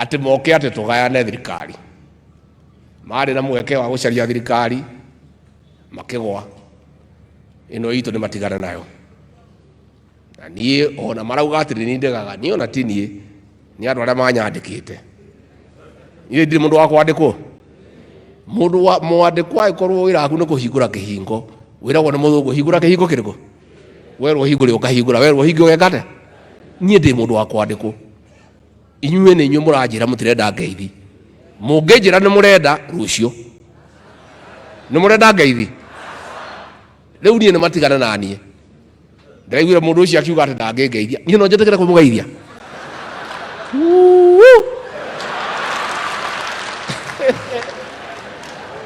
ati moke ati tugayane thirikari. Mari na mweke wa gucaria thirikari makigwa. Ino itu ni matigana nayo. Na nie ona marauga ati ni ndegaga ni ona tinie ni andu aria manyandikite. Ile ndi mundu wa kwandikwo. Mundu wa mwandikwa ikorwo wira aku ni kuhingura kihingo. Wiragwo ni muthungu hingura kihingo kiriko. Werwo hingure ukahingura werwo hingo wekate. Nie ndi mundu wa kwandikwo. Inyuĩ nĩ inyuĩ mũranjĩra mũtirenda ngeithi. Mũngĩnjĩra nĩ mũrenda rũciũ. Nĩ mũrenda ngeithi. Rĩu niĩ nĩ matigana na niĩ. Ndĩraiguire mũndũ ũcio akiuga atĩ ndangĩngeithia. Niĩ no njĩtĩkĩre kũmũgeithia.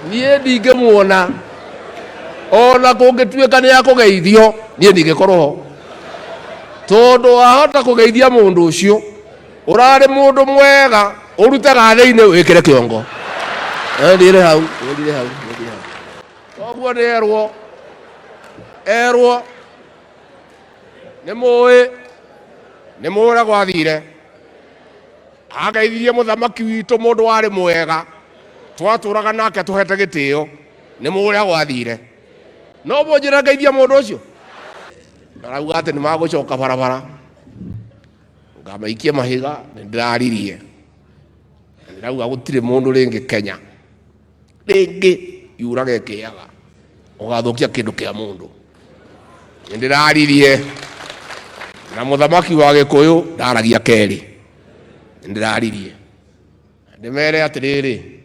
Niĩ ndingĩmuona. Ona kũngĩtuĩka nĩ akũgeithio, niĩ ndingĩkorwo ho. Tondũ wahota kũgeithia mũndũ ũcio, urare mundu mwega urutaga thiini wikire kiongo ndire hau koguo erwo ni muura gwathire akaithie muthamaki witu mundu wari mwega twaturaga nake tuhete gitio ni muura gwathire no bonjira ngaithia mundu ucio arauga ati ni magucoka barabara ngamaikia mahiga ndiraririe ndirauga gutire mundu ringi Kenya ringi yurage kiaga ugathukia kindu kia mundu ndiraririe na muthamaki wa Gikuyu ndaragia keri ndiraririe ndimere atiriri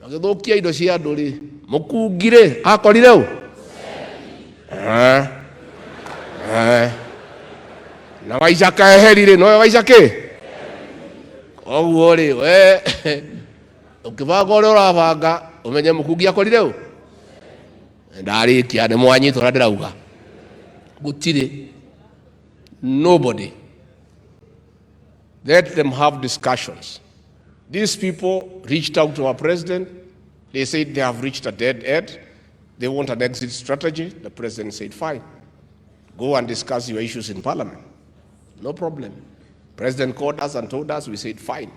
agithukia indo cia andu ri mukungire akorire u na waicaka eherire no waicake koguo ri we ukibanga uri urabanga umenye mukungi akorire u ndarikia ni mwanyi tora ndirauga gutire nobody. Let them have discussions. These people reached out to our president. They said they have reached a dead end. They want an exit strategy. The president said fine, go and discuss your issues in parliament. No problem. President called us and told us, we said, fine.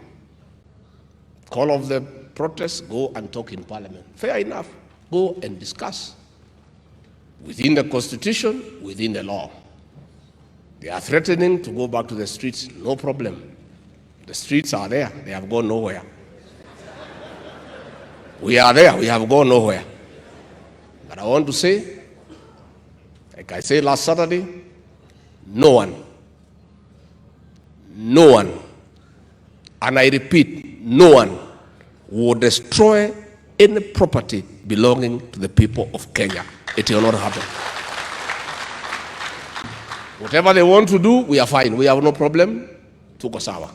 Call off the protests, go and talk in parliament. Fair enough. Go and discuss. Within the constitution, within the law. They are threatening to go back to the streets. No problem. The streets are there. They have gone nowhere. We are there. We have gone nowhere. But I want to say, like I said last Saturday, no one, and I repeat, no one will destroy any property belonging to the people of Kenya. It will not happen. Whatever they want to do, we are fine. We have no problem. Tuko sawa.